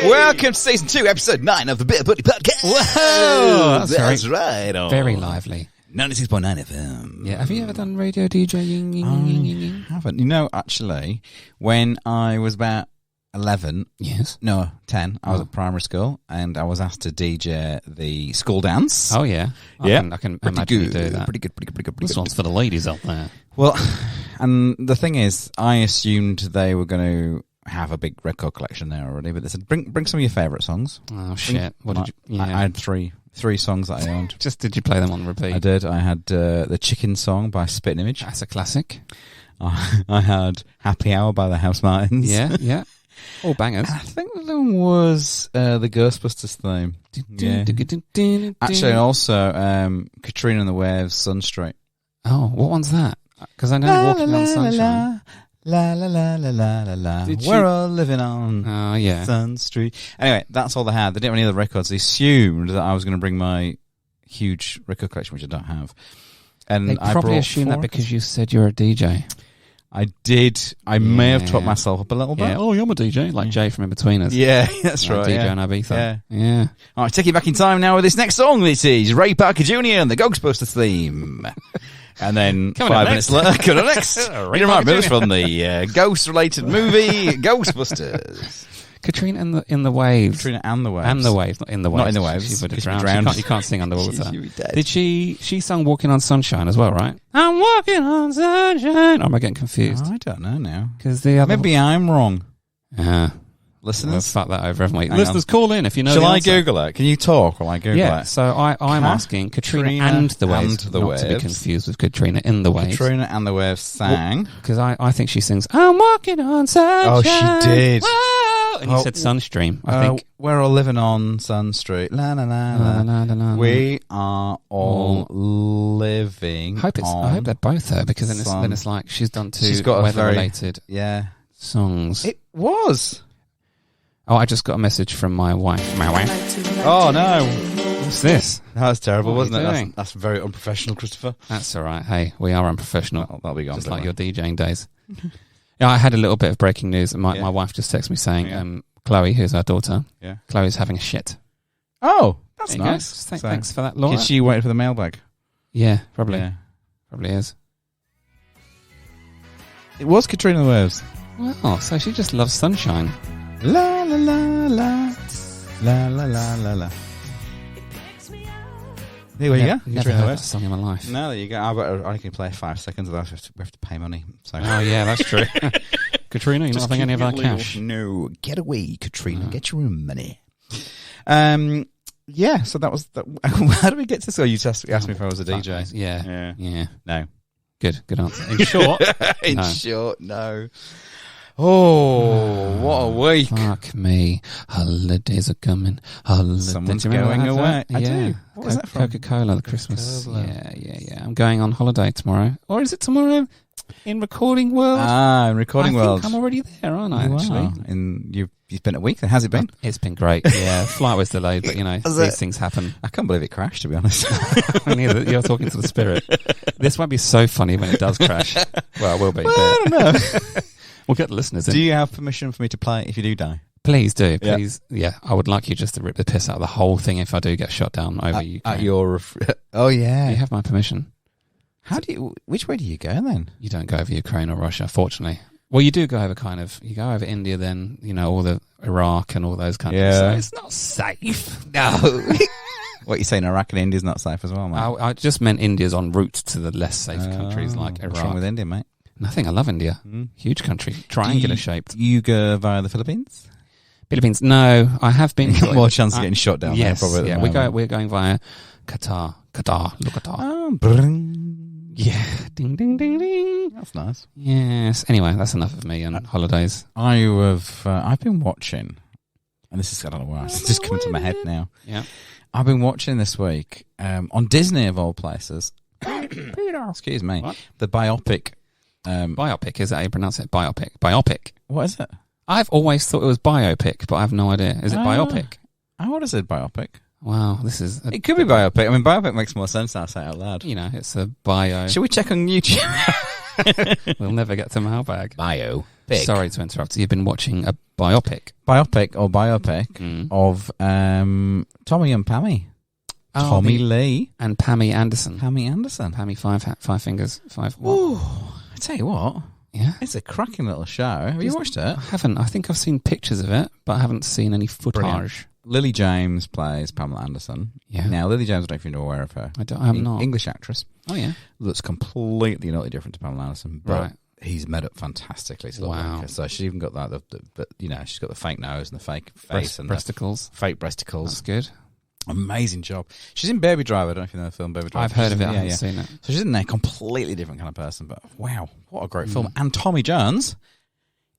Welcome to Season 2, Episode 9 of the Beer Buddy Podcast. Whoa! That's right. Oh. Very lively. 96.9 FM. Yeah, have you ever done radio DJing? I haven't. You know, actually, when I was about 11, Yes. no, 10, I was at primary school and I was asked to DJ the school dance. Oh, yeah. I can imagine you do that. Pretty good. This one's for the ladies out there. Well, and the thing is, I assumed they were going to have a big record collection there already, but they said, bring some of your favourite songs. Oh, shit. What did you... I had three songs that I owned. Just did you play them on repeat? I did. I had the Chicken Song by Spitting Image. That's a classic. I had Happy Hour by the House Martins. Yeah. All bangers. I think the other one was the Ghostbusters theme. Yeah. Actually, also Katrina and the Waves, Sun Street. Oh, what one's that? Because I know Walking on Sunshine. La la la la la la la. We're all living on Sun Street. Anyway, that's all they had. They didn't have any other records. They assumed that I was going to bring my huge record collection, which I don't have. And they probably assumed that because you said you're a DJ. I did. I may have taught myself up a little bit. Yeah. Oh, I'm a DJ, like Jay from In-Betweeners. Yeah, that's right. DJ on Ibiza. Yeah. All right, take you back in time now with this next song. This is Ray Parker Jr. and the Ghostbusters theme. And then 5 minutes later, coming up next, you remember us from the ghost-related movie Ghostbusters. Katrina in the Waves. Katrina and the Waves. And the Waves, not in the Waves. Not in the Waves. She would have drowned. You can't sing underwater. Did she sung Walking on Sunshine as well, right? I'm walking on sunshine. Or am I getting confused? I don't know now. Maybe I'm wrong. Listeners? We'll fuck that over, haven't we? Listeners, call in if you know. Shall I Google it? Can you talk while I Google it? Yeah, so I'm asking Katrina and the Waves, not to be confused with Katrina in the Waves. Katrina and the Waves sang. Because I think she sings, I'm walking on sunshine. Oh, she did. Whoa! And you said Sunstream, I think. We're all living on Sun Street. La, la, la, la. La, la, la. We are all living I hope they're both there, because then it's like she's done two weather-related songs. It was. Oh, I just got a message from my wife. Oh, no. What's this? That was terrible, wasn't it? That's very unprofessional, Christopher. That's all right. Hey, we are unprofessional. That'll be gone. Just like your DJing days. Yeah, I had a little bit of breaking news. My wife just texted me saying, Chloe, who's our daughter, Chloe's having a shit. Oh, that's nice. Thanks for that, Laura. Is she waiting for the mailbag? Yeah, probably. Yeah. Probably is. It was Katrina and the Waves. Well, so she just loves sunshine. La la la la la la la la la. There you go. Never heard that song in my life. No, there you go. I can play 5 seconds of that. We have to pay money. So. Oh yeah, that's true. Katrina, you're not having any of our cash. No, get away, Katrina. Get your own money. Yeah. So that was. How did we get to this? Oh, you asked me if I was a DJ. Yeah. No. Good answer. In short, short, no. Oh, what a week. Fuck me. Holidays are coming. Someone's going away. I do. What was that from? Coca-Cola, the Christmas. Yeah. I'm going on holiday tomorrow. Or is it tomorrow? In Recording World? In Recording World. I think I'm already there, aren't I, actually? You've been a week then. How's it been? It's been great. Yeah, flight was delayed, but these things happen. I can't believe it crashed, to be honest. You're talking to the spirit. This won't be so funny when it does crash. Well, it will be. Well, I don't know. We'll get the listeners in. Do you have permission for me to play it if you do die? Please do. Please. Yeah. I would like you just to rip the piss out of the whole thing if I do get shot down over Ukraine. At your... Oh, yeah. You have my permission. Which way do you go then? You don't go over Ukraine or Russia, fortunately. Well, you do go over you go over India then, all the Iraq and all those countries. Yeah. So it's not safe. No. What you're saying, Iraq and India's not safe as well, mate? I just meant India's en route to the less safe countries like Iraq. What's wrong with India, mate? Nothing. I love India. Huge country. Triangular shaped. You go via the Philippines? Philippines? No, I have been. More chance of getting shot down there, probably. Yeah, we're going via Qatar. Look at that. Oh, bring. Yeah. Ding, ding, ding, ding. That's nice. Yes. Anyway, that's enough of me and holidays. I've been watching, and this is, I don't know why, it's just coming to my head now. Yeah. I've been watching this week, on Disney of all places. Excuse me. What? The biopic Biopic, is that how you pronounce it? Biopic. What is it? I've always thought it was biopic, but I have no idea. Is it biopic? I would have said biopic. Wow, this is... It could be biopic. I mean, biopic makes more sense now, say it out loud. You know, it's a bio... Should we check on YouTube? We'll never get to mailbag. Biopic. Sorry to interrupt. You've been watching a biopic. Biopic of Tommy and Pammy. Tommy Lee. And Pammy Anderson. Pammy five fingers, five... Ooh, I tell you what. Yeah. It's a cracking little show. Have you watched it? I haven't. I think I've seen pictures of it, but I haven't seen any footage. Brilliant. Lily James plays Pamela Anderson. Yeah. Now, Lily James, I don't know if you're aware of her. I'm not. English actress. Oh, yeah. Looks completely utterly different to Pamela Anderson. But he's made up fantastically. Wow. So she's even got that, but you know, she's got the fake nose and the fake face and breasticles. Fake breasticles. That's good. Amazing job. She's in Baby Driver. I don't know if you know the film Baby Driver. I've heard of it. I haven't seen it. So she's in there, completely different kind of person. But wow, what a great film. And Tommy Jones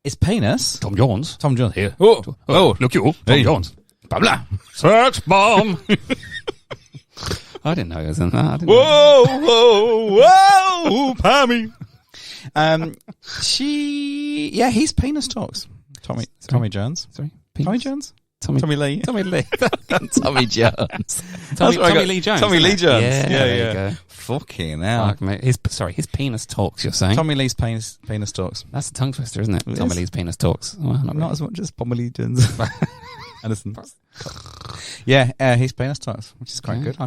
is penis. Tom Jones here. Oh, look you, Tom Jones. Blah blah. Sex bomb. I didn't know he was in that. Whoa, Pammy. He's penis talks. Tommy Jones. Sorry, Tommy Jones. Tommy Lee. Tommy Jones. Tommy Lee Jones. Tommy Lee Jones. Yeah. There you go. Fucking hell. Fuck, mate. His penis talks, you're saying? Tommy Lee's penis talks. That's a tongue twister, isn't it? Tommy Lee's penis talks. Well, not as much as Tommy Lee Jones. Anderson. Yeah, his penis talks, which is quite good. I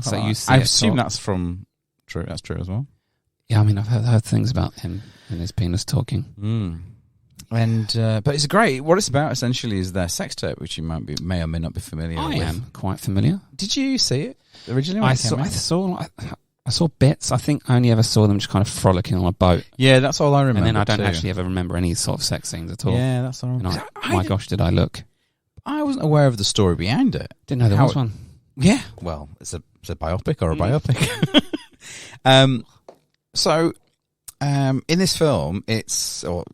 assume that's true. That's true as well. Yeah, I mean, I've heard things about him and his penis talking. And but it's great. What it's about essentially is their sex tape, which you may or may not be familiar with. I am quite familiar. Did you see it originally? I saw bits. I think I only ever saw them just kind of frolicking on a boat. Yeah, that's all I remember. And then I don't actually ever remember any sort of sex scenes at all. Yeah, that's all. My gosh, did I look? I wasn't aware of the story behind it. Didn't know there was one. Yeah, well, it's a biopic or a biopic. So. In this film, or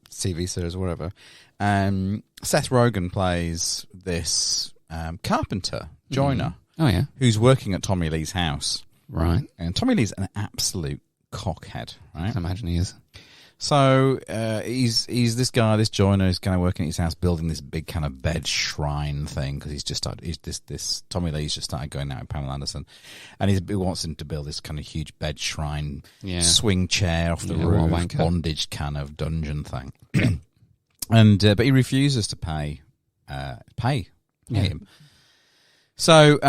TV series or whatever, Seth Rogen plays this carpenter, joiner, who's working at Tommy Lee's house. Right. And Tommy Lee's an absolute cockhead, right? I can imagine he is. So he's this guy, this joiner, who's kind of working at his house, building this big kind of bed shrine thing because this Tommy Lee's just started going out with Pamela Anderson, and he wants him to build this kind of huge bed shrine, swing chair off the roof, bondage kind of dungeon thing, and but he refuses to pay him. So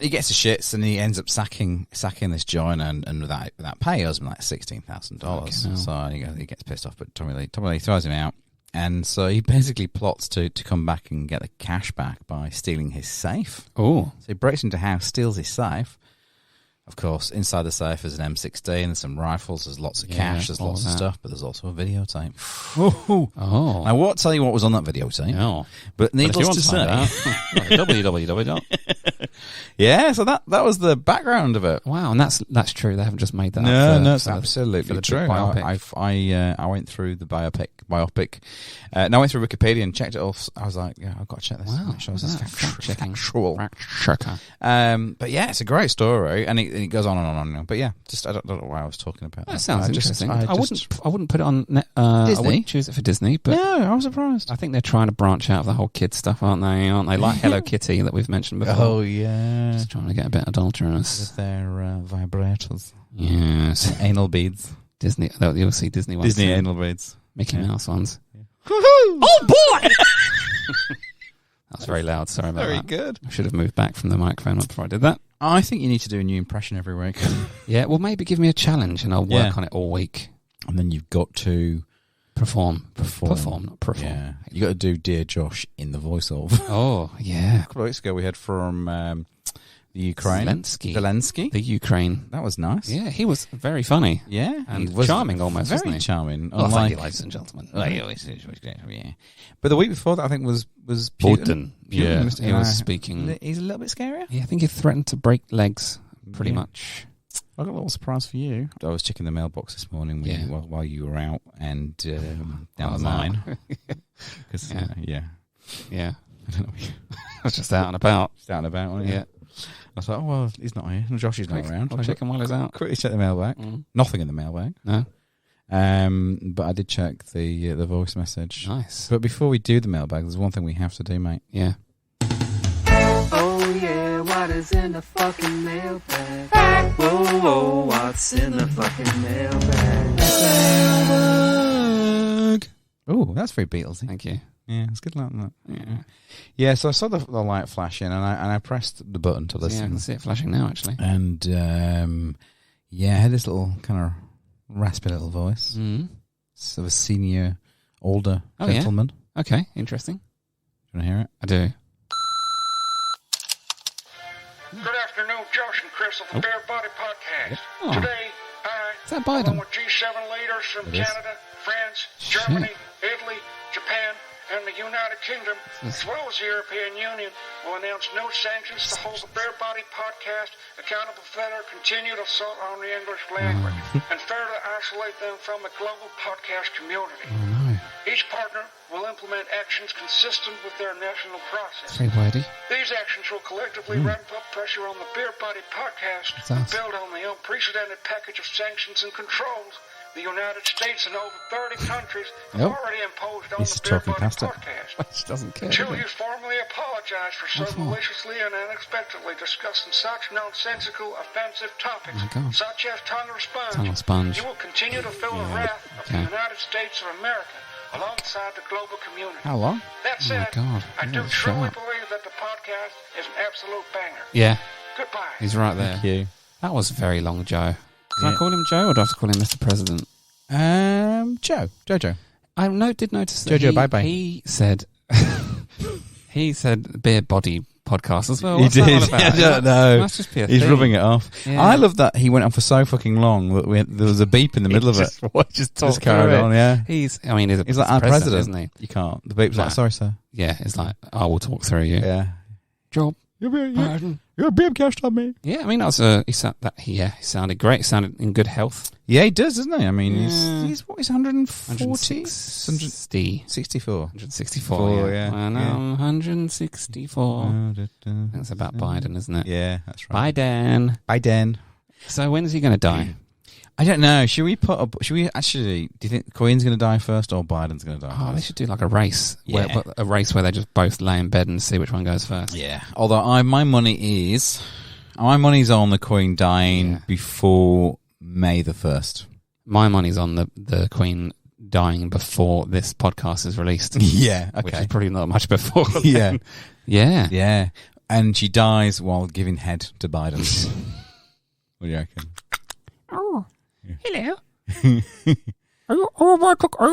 he gets the shits and he ends up sacking this joiner and without pay, he owes him like $16,000. So he gets pissed off, but Tommy Lee throws him out, and so he basically plots to come back and get the cash back by stealing his safe. Oh, so he breaks into the house, steals his safe. Of course, inside the safe there's an M16, there's some rifles, there's lots of cash, there's lots of stuff, but there's also a videotape. Oh. I won't tell you what was on that videotape. No. But needless to say... www. Yeah, so that was the background of it. Wow, and that's true. They haven't just made that up. No, it's absolutely true. I went through the biopic. I went through Wikipedia and checked it off. I was like, yeah, I've got to check this. Wow, make sure this is factual. Checker. But yeah, it's a great story, and it goes on and on and on. But yeah, just I don't know why I was talking about that. That sounds interesting. I wouldn't put it on Disney. I wouldn't choose it for Disney, but no, I was surprised. I think they're trying to branch out of the whole kid stuff, aren't they? Like Hello Kitty that we've mentioned before. Oh yeah, just trying to get a bit adulterous with their vibrators. Yes, anal beads. Disney. You'll see Disney ones. Disney anal beads. Mickey Mouse ones. Yeah. Oh boy! That's very loud. Sorry about that. Very good. I should have moved back from the microphone before I did that. I think you need to do a new impression every week. Yeah, well, maybe give me a challenge and I'll work on it all week. And then you've got to perform. Yeah, you got to do Dear Josh in the voiceover. Oh yeah. A couple of weeks ago, we had from the Ukraine, Zelensky, the Ukraine. That was nice. Yeah, he was very funny. Yeah, and he was charming, almost. Very wasn't he? Charming. Well, thank you, ladies and gentlemen. Yeah, but the week before that, I think was Putin. Yeah, he was speaking. He's a little bit scarier. Yeah, I think he threatened to break legs. Pretty much. I got a little surprise for you. I was checking the mailbox this morning while you were out and down the line. Yeah. I don't know. I was just out and about. Wasn't you? Yeah. I thought, oh, well, he's not here. Josh is not around. I'll check him while he's out. Quickly check the mailbag. Nothing in the mailbag. No. But I did check the voice message. Nice. But before we do the mailbag, there's one thing we have to do, mate. Yeah. Oh yeah, what is in the fucking mailbag? Whoa, whoa, what's in the fucking mailbag? Oh, that's very Beatlesy. Thank you. Yeah, it's good like that. Yeah. So I saw the light flashing, and I pressed the button to listen. Yeah, I can see it flashing now, actually. And I had this little kind of raspy little voice. Sort of a senior, older gentleman. Yeah? Okay, interesting. Do you want to hear it? I do. Good afternoon, Josh and Chris of the Bear Body Podcast. Oh. Today, Is that along Biden? with G7 leaders from It is. Canada, France, Shit. Germany, Italy, Japan, and the United Kingdom, as well as the European Union, will announce no sanctions to hold the Bear Body Podcast accountable for their continued assault on the English language and further isolate them from the global podcast community. Oh, no. Each partner will implement actions consistent with their national process. Very wordy. These actions will collectively ramp up pressure on the Beer Body Podcast That's and us. build on the unprecedented package of sanctions and controls the United States and over 30 countries have Nope. already imposed on He's the Beer talking Body past it. Podcast. She doesn't care. Two, does you it? formally apologize for so What for? maliciously and unexpectedly discussing such nonsensical, offensive topics, Oh my God. such as tongue or sponge. Tongue or sponge. You will continue to feel the wrath of Okay. the United States of America alongside the global community. How long? That Oh my said, God. I Yeah, do truly sharp. believe that the podcast is an absolute banger. Yeah, Goodbye. he's right there. Thank you. That was very long, Joe. Can I Yeah. call him Joe, or do I have to call him Mr. President? Jojo. I did notice that Jojo, bye-bye. he said Beer Body Podcast as well. He What's that did. all about? I don't know. Must just be a He's thing. rubbing it off. Yeah. I love that he went on for so fucking long that there was a beep in the middle of it. Just carried on, yeah. He's He's like our president, isn't he? You can't. The beep's like, Nah. sorry, sir. Yeah, it's like, I will talk through you. Yeah. Job. You're a beam cast on me. Yeah, I mean, he sounded great. He sounded in good health. Yeah, he does, doesn't he? I mean, Yeah. he's 140? 160. 64. 164, Four, yeah. yeah. I know, Yeah. 164. That's about Biden, isn't it? Yeah, that's right. Biden. Biden. So when is he going to die? I don't know. Should we actually, do you think Queen's going to die first or Biden's going to die Oh, first? they should do like a race. Yeah. A race where they just both lay in bed and see which one goes first. Yeah. Although my money's on the Queen dying before May the 1st. My money's on the Queen dying before this podcast is released. Yeah. Okay. Which is probably not much before. Yeah. then. Yeah. Yeah. And she dies while giving head to Biden. What do you reckon? Oh, hello. Are you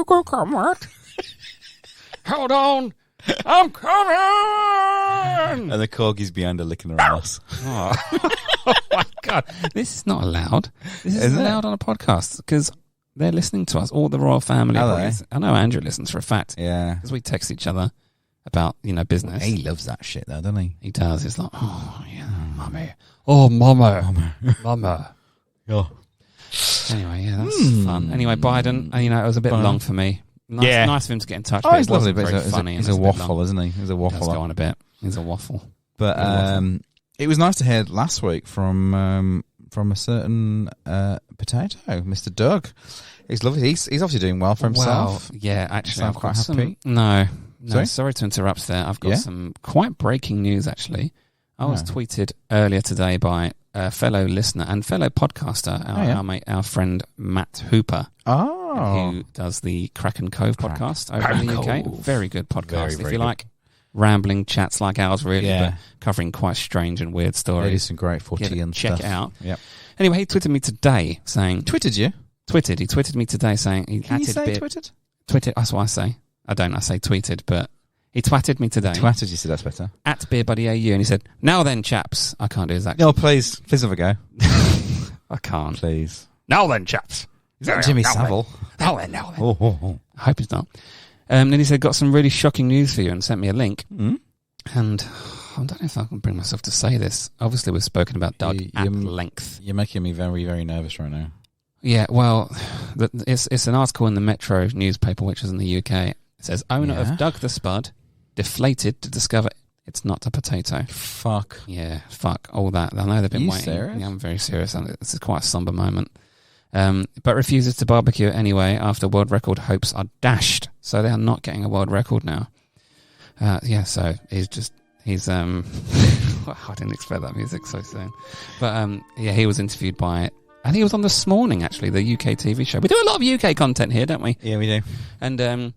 going to come, what? Hold on. I'm coming. And the corgi's behind her licking her ass. Oh. Oh my God. This is not allowed. This isn't Isn't it? allowed on a podcast because they're listening to us. All the royal family. Are they? I know Andrew listens for a fact. Yeah. Because we text each other about, business. He loves that shit though, doesn't he? He does. He's like, oh, yeah, mummy. Oh, mama. Mama. Yeah. Anyway, yeah, that's fun. Anyway, Biden, it was a bit long for me. Nice of him to get in touch. Oh, but he's it wasn't lovely, but very funny. he's and a it's bit waffle, long. isn't he? He's a He does go waffle. on a bit. He's a waffle. But it was nice to hear last week from a certain potato, Mr. Doug. He's lovely. He's obviously doing well for himself. Well, yeah, actually, Sound I've quite got happy? No, Sorry? sorry to interrupt there. I've got Yeah? some quite breaking news, actually. I was Oh. tweeted earlier today by a fellow listener and fellow podcaster, our friend Matt Hooper, Oh. who does the Kraken Cove podcast over in the UK. Cove. Very good podcast. Very, If very you good. like rambling chats like ours, really, Yeah. but covering quite strange and weird They do stories. some great footy and check stuff. it out. Yep. Anyway, he tweeted me today saying... Twittered you? He tweeted me today saying... He Can you added say bit, twittered? Tweeted, that's what I say. I say tweeted, but he twatted me today. Twattered, you said that's better. At BeerBuddyAU, and he said, now then, chaps. I can't do his accent. No, please have a go. I can't. Please. Now then, chaps. Is that Jimmy Now then. Savile? Now then, now then. Oh. I hope it's not. Then he said, got some really shocking news for you, and sent me a link. Mm? And I don't know if I can bring myself to say this. Obviously, we've spoken about Doug at length. You're making me very, very nervous right now. Yeah, well, it's an article in the Metro newspaper, which is in the UK. It says, owner of Doug the Spud deflated to discover it's not a potato. Fuck. Yeah, fuck, all that. I know they've been You waiting. serious? Yeah, I'm very serious. And this is quite a somber moment. But refuses to barbecue anyway after world record hopes are dashed. So they are not getting a world record now. So he's I didn't expect that music so soon. But he was interviewed by, I think he was on This Morning, actually, the UK TV show. We do a lot of UK content here, don't we? Yeah, we do. And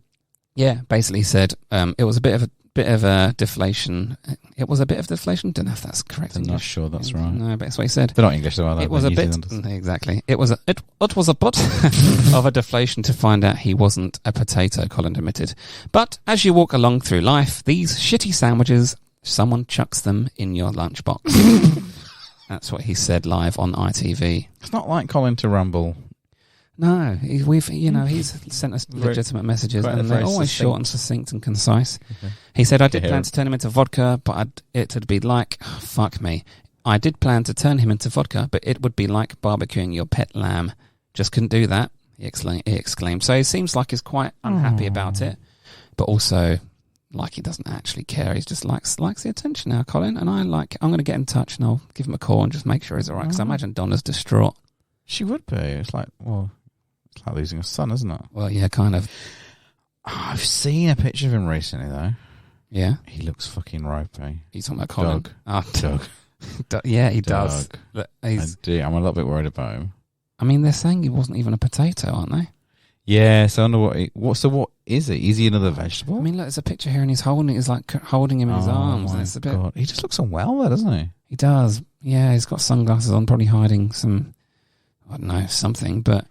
basically said it was a bit of a deflation. It was a bit of deflation. Don't know if that's correct. I'm not sure that's right. No, but that's what he said. They're not English, though, are they? It was a bit exactly. It was a bit of a deflation to find out he wasn't a potato, Colin admitted. But as you walk along through life, these shitty sandwiches, someone chucks them in your lunchbox. That's what he said live on ITV. It's not like Colin to ramble. No, he's sent us legitimate messages, and they're always short and succinct and concise. Okay. He said, I did plan to turn him into vodka, but it'd be like, fuck me. I did plan to turn him into vodka, but it would be like barbecuing your pet lamb. Just couldn't do that, he exclaimed. So he seems like he's quite unhappy about it, but also like he doesn't actually care. He just likes the attention now, Colin. And I'm going to get in touch and I'll give him a call and just make sure he's all right, because I imagine Donna's distraught. She would be. It's like losing a son, isn't it? Well, yeah, kind of. I've seen a picture of him recently, though. Yeah? He looks fucking ropey. He's talking about Colin? Doug. Oh, Doug. Yeah, he does. I do. I'm a little bit worried about him. I mean, they're saying he wasn't even a potato, aren't they? Yeah, so I wonder what is it? Is he another vegetable? I mean, look, there's a picture here and he's holding him in his arms. And it's a bit... God. He just looks unwell there, doesn't he? He does. Yeah, he's got sunglasses on, probably hiding some, I don't know, something. But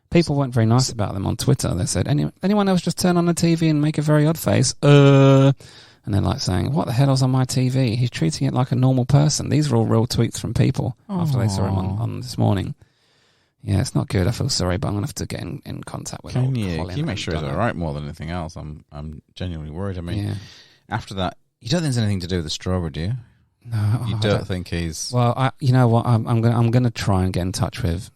people weren't very nice about them on Twitter. They said, anyone else just turn on the TV and make a very odd face? And they're like saying, what the hell is on my TV? He's treating it like a normal person. These are all real tweets from people after they saw him on This Morning. Yeah, it's not good. I feel sorry, but I'm going to have to get in contact with him. Can you make sure he's all right more than anything else? I'm genuinely worried. I mean, after that, you don't think there's anything to do with the strawberry, do you? No, you don't think he's... Well, you know what? I'm going to try and get in touch with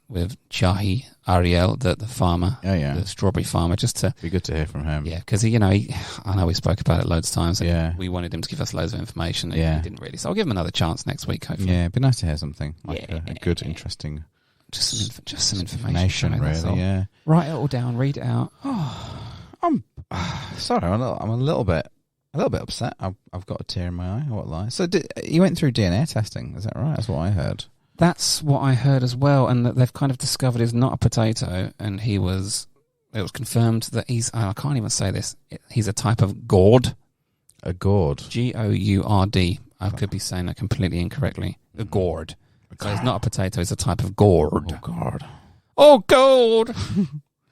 Jahi Ariel, the farmer, the strawberry farmer, just to... Be good to hear from him. Yeah, because I know we spoke about it loads of times. And we wanted him to give us loads of information, and he didn't really. So I'll give him another chance next week, hopefully. Yeah, it'd be nice to hear something a good, interesting. Just some information, really. Yeah. Write it all down, read it out. I'm sorry. I'm a little bit upset. I've got a tear in my eye. What lie? So you went through DNA testing? Is that right? That's what I heard. That's what I heard as well, and that they've kind of discovered he's not a potato, and it was confirmed that he's. I can't even say this. He's a type of gourd. A gourd. Gourd. I could be saying that completely incorrectly. A gourd. So he's not a potato, he's a type of gourd. Oh, God. Oh, gourd!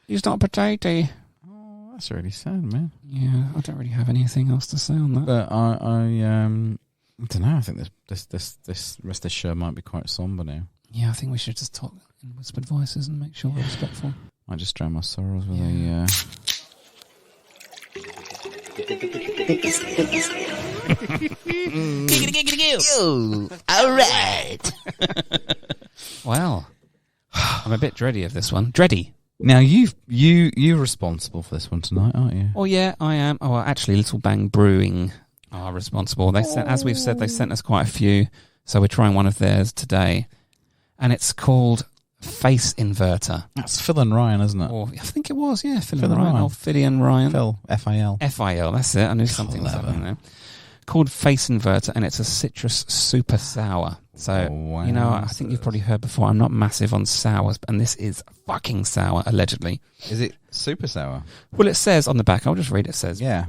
He's not a potato. Oh, that's really sad, man. Yeah, I don't really have anything else to say on that. But I don't know, I think this rest of the show might be quite somber now. Yeah, I think we should just talk in whispered voices and make sure we're respectful. Might just drown my sorrows with All right. Well, I'm a bit dready of this one. Dready. Now you're responsible for this one tonight, aren't you? Oh yeah, I am. Oh, actually, Little Bang Brewing are responsible. They sent, as we've said, they sent us quite a few, so we're trying one of theirs today, and it's called Face Inverter. That's Phil and Ryan, isn't it? Or I think it was, yeah, Phil and Ryan. Or Philly and Ryan. Phil, F-I-L. F-I-L, that's it. I knew something was happening there. Called Face Inverter, and it's a citrus super sour. So, I think you've probably heard before, I'm not massive on sours, and this is fucking sour, allegedly. Is it super sour? Well, it says on the back, I'll just read it, it says, yeah.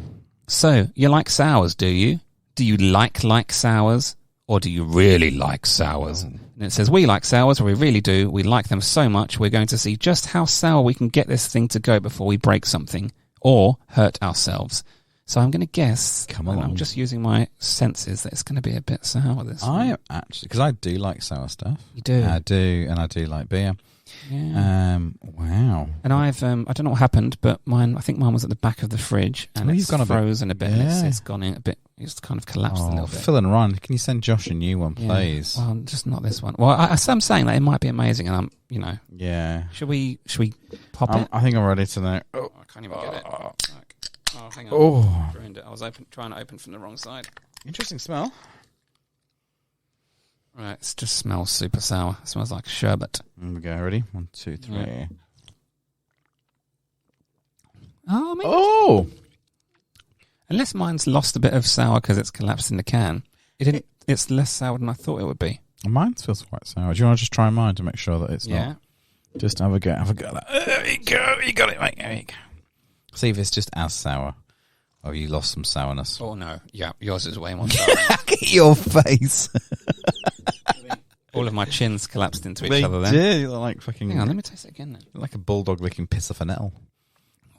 So, you like sours, do you? Do you like sours? Or do you really like sours? And it says, we like sours, or we really do. We like them so much, we're going to see just how sour we can get this thing to go before we break something or hurt ourselves. So I'm going to guess, and I'm just using my senses, that it's going to be a bit sour this I actually, because I do like sour stuff. You do? I do, and I do like beer. Yeah. Wow. And I've, I don't know what happened, but I think mine was at the back of the fridge, and it's frozen a bit, and it's gone in a bit, it's kind of collapsed a little bit. Phil and Ron, can you send Josh a new one, please? Well, just not this one. Well, I'm saying that it might be amazing, and I'm, Yeah. Should we pop it? I think I'm ready to know. Oh, I can't even get it. Oh, hang on. Oh. I was trying to open from the wrong side. Interesting smell. Right, it just smells super sour. It smells like sherbet. Here we go. Ready? 1, 2, 3. Yeah. Oh, I mean, oh! Unless mine's lost a bit of sour because it's collapsed in the can. It's less sour than I thought it would be. Mine feels quite sour. Do you want to just try mine to make sure that it's not? Just have a go. There you go. You got it, mate. There you go. See if it's just as sour. Or you lost some sourness. Oh, no. Yeah, yours is way more sour. Look at your face. All of my chins collapsed into each they other then. Did. You look like fucking... Hang on, let me taste it again then. Like a bulldog licking piss off an L.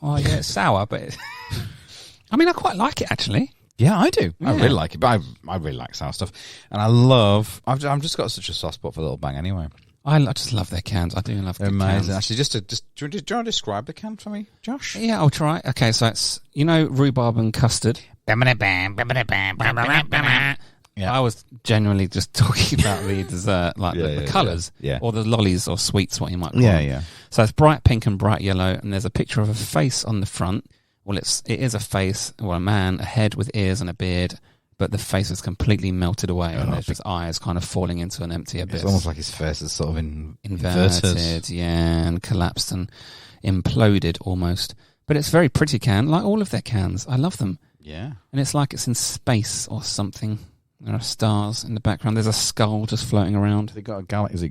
Oh, yeah, it's sour, but... I mean, I quite like it, actually. Yeah, I do. Yeah. I really like it, but I really like sour stuff. And I love... I've just got such a soft spot for Little Bang anyway. I just love their cans. I do love their amazing. cans. Actually, do you want to describe the can for me, Josh? Yeah, I'll try. Okay, so it's, rhubarb and custard. Yeah. I was genuinely just talking about the dessert, like the colours, or the lollies or sweets, what you might call them. Yeah. So it's bright pink and bright yellow, and there's a picture of a face on the front. Well, it is a face, a man, a head with ears and a beard, but the face is completely melted away, and there's just eyes kind of falling into an empty abyss. It's almost like his face is sort of inverted, and collapsed and imploded almost. But it's a very pretty can, like all of their cans. I love them. Yeah. And it's like it's in space or something. There are stars in the background. There's a skull just floating around. Has he got galaxy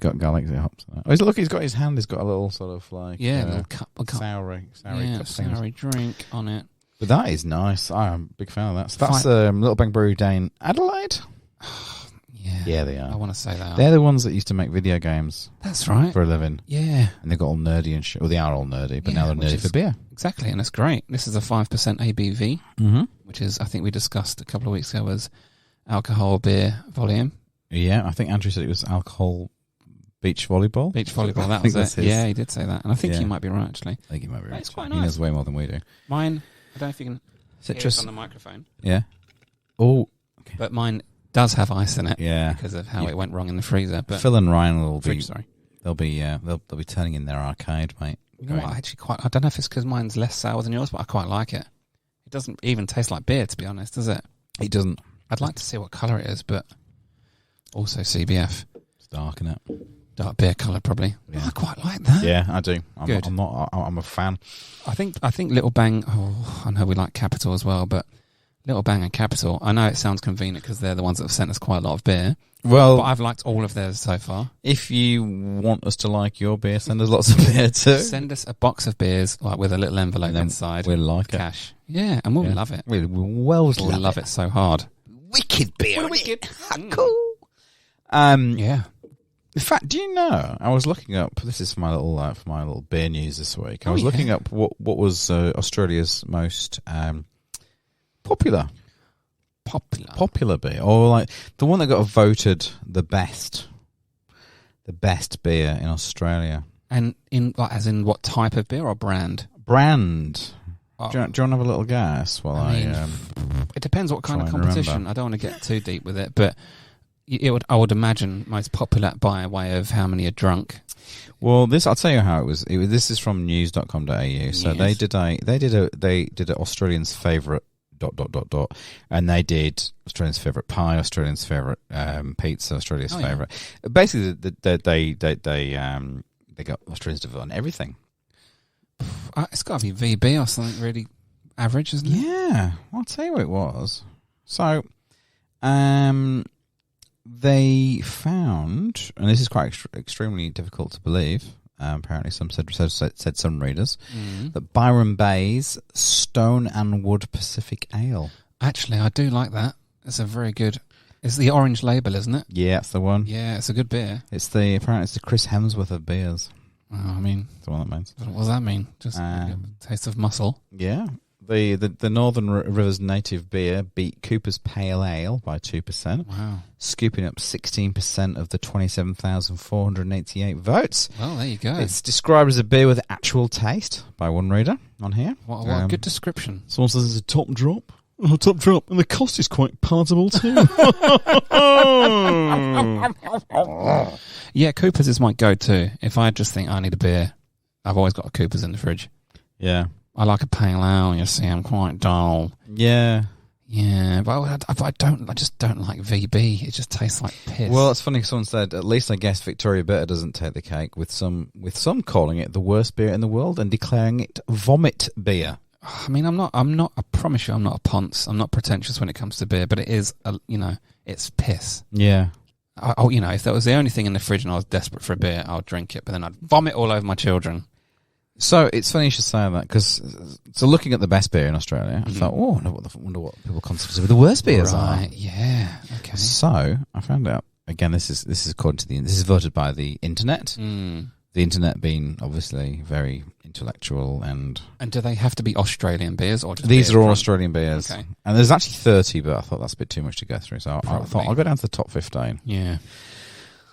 hops? Oh, look, he's got his hand. He's got a little sort of like a little cup, soury drink on it. But that is nice. I'm a big fan of that. So that's Little Bang Brew Dane Adelaide. Yeah, they are. I want to say that. They're the ones that used to make video games. That's right. For a living. Yeah. And they've got all nerdy and shit. Well, they are all nerdy, but now they're nerdy for beer. Exactly, and it's great. This is a 5% ABV, which is, I think we discussed a couple of weeks ago, was alcohol beer volume. Yeah, I think Andrew said it was alcohol beach volleyball. Beach volleyball, that was it. Yeah, he did say that. And I think he might be right, actually. I think he might be right. It's quite nice. He knows way more than we do. Mine, I don't know if you can citrus hear it on the microphone. Yeah. Oh. Okay. But mine does have ice in it. Yeah. Because of how it went wrong in the freezer. But Phil and Ryan will be... Sorry. They'll be turning in their arcade, mate. You know what, I don't know if it's because mine's less sour than yours, but I quite like it. It doesn't even taste like beer, to be honest, does it? It doesn't. I'd like to see what colour it is, but also CBF. It's dark, isn't it? Dark beer colour, probably. Yeah. I quite like that. Yeah, I do. Good. I'm a fan. I think Little Bang, I know we like Capital as well, but Little Bang and Capital, I know it sounds convenient because they're the ones that have sent us quite a lot of beer. Well, but I've liked all of theirs so far. If you want us to like your beer, send us lots of beer too. Send us a box of beers, like with a little envelope inside. We'll like cash. Yeah, and we'll love it. We'll love it so hard. Wicked beer. Wicked. Cool. Yeah. In fact, do you know? I was looking up. This is for my little beer news this week. I was looking up what was Australia's most popular beer, or like the one that got voted the best beer in Australia. And as in what type of beer or brand? Brand. Oh. Do you want to have a little guess? Well, it depends what kind of competition. I don't want to get too deep with it, but I would imagine most popular by way of how many are drunk. Well, I'll tell you how it was. This is from news.com.au. So they did a Australians' favourite ... and they did Australians' favourite pie, Australians' favourite pizza, Australia's favourite. Basically, they got Australians to vote on everything. It's got to be VB or something really average, isn't it? Yeah, I'll tell you what it was. So, they found, and this is quite extremely difficult to believe. Apparently, some said some readers that Byron Bay's Stone and Wood Pacific Ale. Actually, I do like that. It's a very good. It's the orange label, isn't it? Yeah, it's the one. Yeah, it's a good beer. Apparently it's the Chris Hemsworth of beers. Oh, I mean, that's what that means. What does that mean? Just a taste of muscle. Yeah. The Northern Rivers native beer beat Cooper's Pale Ale by 2%. Wow. Scooping up 16% of the 27,488 votes. Well, there you go. It's described as a beer with actual taste by one reader on here. What a good description. Someone says it's a top drop. Oh, top drop. And the cost is quite palatable too. Yeah, Cooper's is my go-to. If I just think I need a beer, I've always got a Cooper's in the fridge. Yeah. I like a pale ale, you see, I'm quite dull. Yeah. Yeah, but I just don't like VB. It just tastes like piss. Well, it's funny. Someone said, at least I guess Victoria Bitter doesn't take the cake, with some calling it the worst beer in the world and declaring it vomit beer. I mean, I promise you, I'm not a ponce. I'm not pretentious when it comes to beer, but it is, it's piss. Yeah. If that was the only thing in the fridge and I was desperate for a beer, I'll drink it, but then I'd vomit all over my children. So it's funny you should say that, because looking at the best beer in Australia, I thought, wonder what people consider the worst beers are. Right, yeah, okay. So I found out, again, this is according to this is voted by the internet. The internet being obviously very intellectual and do they have to be Australian beers or just these are all Australian beers? Okay. And there's actually 30, but I thought that's a bit too much to go through, so I thought I'll go down to the top 15. Yeah.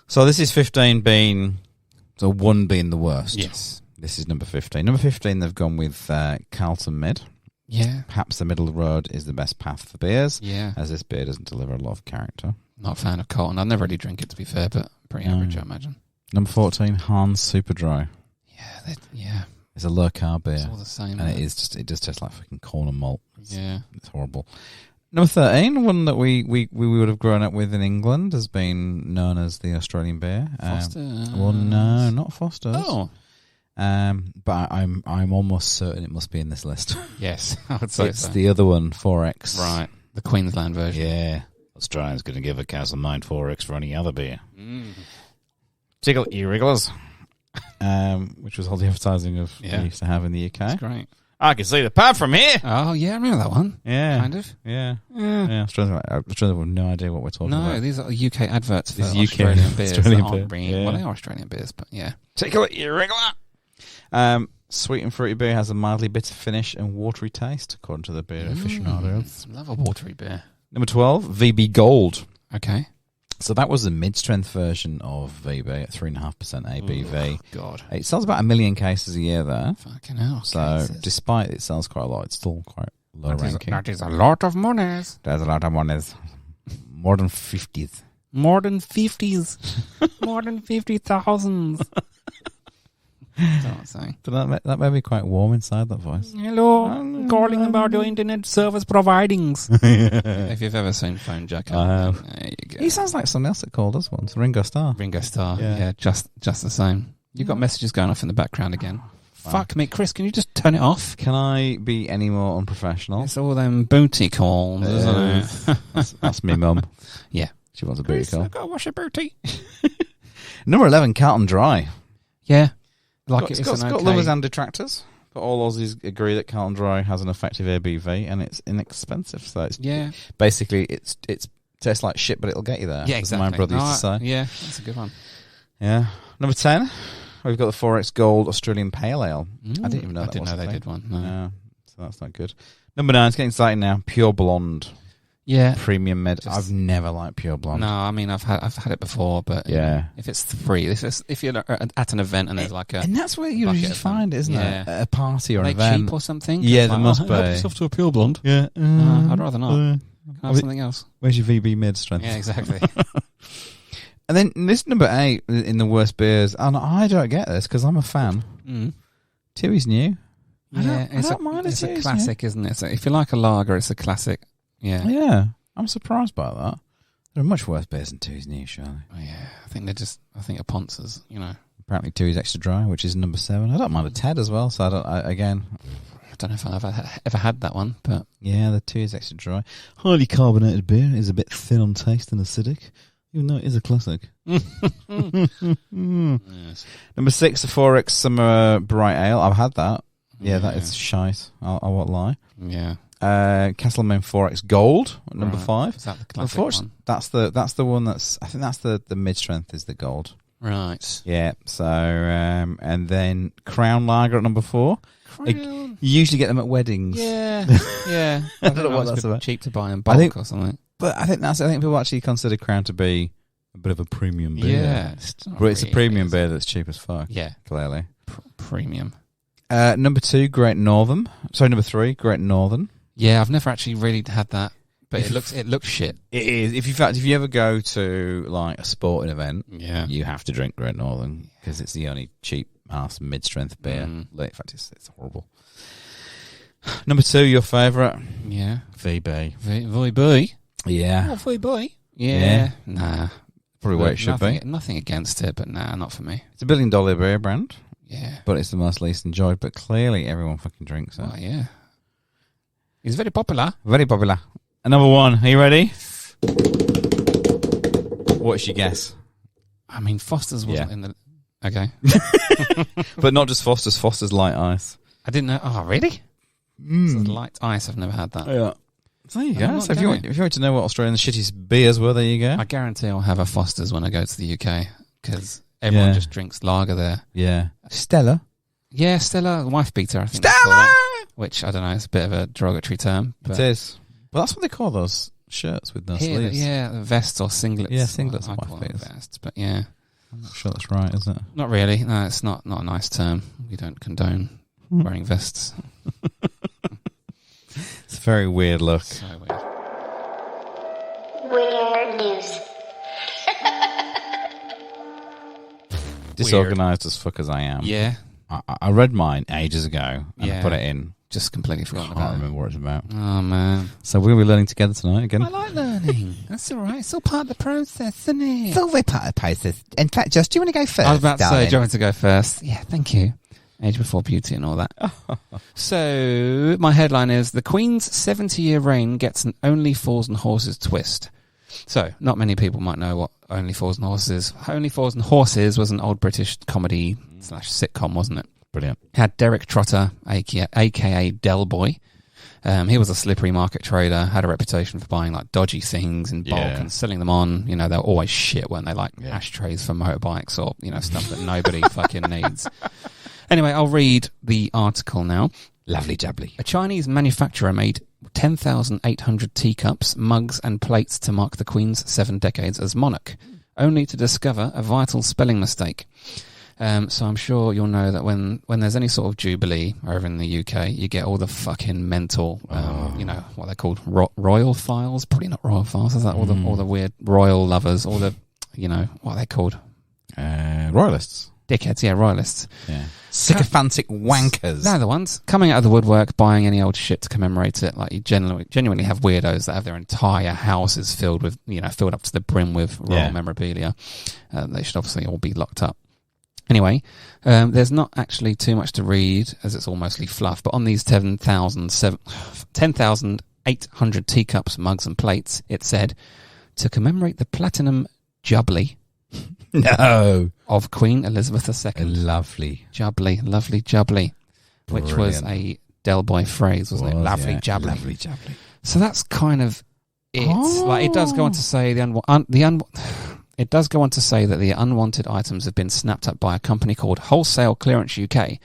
So this is 15 being, so 1 being the worst. Yes. This is number 15. Number 15, they've gone with Calton Mid. Yeah. Perhaps the middle of the road is the best path for beers. Yeah. As this beer doesn't deliver a lot of character. Not a fan of Calton. I'd never really drink it, to be fair, but pretty average, I imagine. Number 14, Hans Super Dry. Yeah. It's a low carb beer. It's all the same. And it does taste like fucking corn and malt. It's horrible. Number 13, one that we would have grown up with in England, has been known as the Australian beer. Foster's. Well, no, not Foster's. Oh. But I'm almost certain it must be in this list. Yes, I would say it's the other one, 4X. Right, the Queensland version. Yeah. Australia's going to give a Castle Mine 4X for any other beer. Tickle irregulars. Which was all the advertising of we used to have in the UK. That's great. I can see the pub from here. Oh, yeah, I remember that one. Yeah. Kind of. Yeah. Australians have no idea what we're talking about. No, these are UK adverts for UK Australian beers. Australian beer. Well, they are Australian beers, but yeah. Tickle irregular. Sweet and fruity beer has a mildly bitter finish and watery taste, according to the beer aficionados. Love a watery beer. Number 12, VB Gold. Okay. So that was the mid-strength version of VB at 3.5% ABV. Oh, God. It sells about 1 million cases a year there. Fucking hell. So despite it sells quite a lot, it's still quite low ranking. That is a lot of monies. There's a lot of monies. More than 50s. More than 50s. More than 50,000. That's what I'm saying. But that made me quite warm inside, that voice. Hello, I'm calling about your internet service providings. If you've ever seen Phone Jack, there you go. He sounds like something else that called us once, Ringo Starr. Ringo Starr, yeah, just the same. You've got messages going off in the background again. Fuck me, Chris, can you just turn it off? Can I be any more unprofessional? It's all them booty calls, isn't it? That's me mum. Yeah. She wants a booty call. I've got to wash a booty. Number 11, Calton Dry. Yeah. It's got lovers and detractors, but all Aussies agree that Calton Dry has an effective ABV and it's inexpensive. So it's basically it tastes like shit, but it'll get you there. Yeah, exactly. As my brother used to say. Yeah, that's a good one. Yeah. Number 10, we've got the 4X Gold Australian Pale Ale. I didn't even know that was a thing. Did one. No. So that's not good. Number 9, it's getting exciting now. Pure Blonde. Yeah, premium med. I've never liked Pure Blonde. No, I mean I've had it before, but if it's free, if you're at an event and there's like and that's where you usually find it, isn't it? At a party or an Are event, they cheap or something? Yeah, there must be. Help yourself to a Pure Blonde. Yeah, I'd rather not. Can I have something else? Where's your VB mid strength? Yeah, exactly. And then this number 8 in the worst beers, and I don't get this because I'm a fan. Tooheys New. Yeah, I don't mind it's a classic, isn't it? So if you like a lager, it's a classic. Yeah. Yeah. I'm surprised by that. There are much worse beers than Tooheys New, surely. Oh, yeah. I think a Ponce's, Apparently Tooheys Extra Dry, which is number 7. I don't mind a Ted as well, so I don't know if I've ever had that one, but... Yeah, the Tooheys Extra Dry. Highly carbonated beer is a bit thin on taste and acidic, even though it is a classic. Yes. Number 6, the 4X Summer Bright Ale. I've had that. Yeah, that is shite. I won't lie. Yeah. Castlemaine 4X Gold, number 5. Is that the classic one? That's the one that's... I think that's the mid-strength is the gold. Right. Yeah, so... and then Crown Lager at number 4. You usually get them at weddings. Yeah, yeah. I don't know what that's about. Cheap to buy in bulk or something. But I think people actually consider Crown to be a bit of a premium beer. Yeah. It's a premium beer that's cheap as fuck. Yeah. Clearly. Premium. Number 2, Great Northern. Sorry, number 3, Great Northern. Yeah, I've never actually really had that, but it looks shit. It is. If you ever go to like a sporting event, you have to drink Great Northern because it's the only cheap ass mid-strength beer. In fact, it's horrible. Number 2, your favourite? Yeah. VB. VB? Yeah. Oh, VB? Yeah. Nah. Probably where it should be. Nothing against it, but nah, not for me. It's a $1 billion beer brand. Yeah. But it's the most least enjoyed. But clearly everyone fucking drinks it. Oh, yeah. It's very popular. Very popular. Number 1. Are you ready? What's your guess? I mean, Foster's wasn't in the... Okay. But not just Foster's. Foster's Light Ice. I didn't know... Oh, really? So light ice, I've never had that. Yeah. So there you go. So if you want to know what Australian shittiest beers were, there you go. I guarantee I'll have a Foster's when I go to the UK because everyone just drinks lager there. Yeah. Stella. Yeah, Stella, wife beater, I think. Stella! Which, I don't know, it's a bit of a derogatory term. But it is. Well, that's what they call those shirts with no sleeves. Yeah, vests or singlets. Yeah, singlets. I call them vests, but yeah. I'm not sure that's right, is it? Not really. No, it's not a nice term. We don't condone wearing vests. It's a very weird look. So weird. Weird news. Disorganised as fuck as I am. Yeah. I read mine ages ago and I put it in. Just completely forgotten about it. I can't remember what it's about. Oh, man. So we're going to be learning together tonight again. I like learning. That's all right. It's all part of the process, isn't it? It's all very part of the process. In fact, Josh, do you want to go first? I was about to darling? say, do you want to go first? Yeah, thank you. Age before beauty and all that. So, my headline is, The Queen's 70-year reign gets an Only Fools and Horses twist. So, not many people might know what Only Fools and Horses is. Only Fools and Horses was an old British comedy / sitcom, wasn't it? Brilliant. Had Derek Trotter, a.k.a. Del Boy. He was a slippery market trader, had a reputation for buying like dodgy things in bulk and selling them on. You know, they were always shit, weren't they? Like ashtrays for motorbikes or, you know, stuff that nobody fucking needs. Anyway, I'll read the article now. Lovely jubbly. A Chinese manufacturer made 10,800 teacups, mugs and plates to mark the Queen's 7 decades as monarch, only to discover a vital spelling mistake. So I'm sure you'll know that when there's any sort of jubilee over in the UK, you get all the fucking mental, you know, what they're called, royal files. Probably not royal files. Is that all the weird royal lovers? All the, you know, what are they called? Royalists. Dickheads, yeah, royalists. Yeah. Sycophantic wankers. They're the ones coming out of the woodwork, buying any old shit to commemorate it. Like, you genuinely have weirdos that have their entire houses filled up to the brim with royal memorabilia. They should obviously all be locked up. Anyway, there's not actually too much to read, as it's all mostly fluff, but on these 10,800 teacups, mugs and plates, it said, to commemorate the platinum jubilee of Queen Elizabeth II. Lovely. Jubilee, lovely jubilee. Which was a Del Boy phrase, wasn't it? Lovely jubilee. Lovely jubilee. So that's kind of it. Like, it does go on to say it does go on to say that the unwanted items have been snapped up by a company called Wholesale Clearance UK,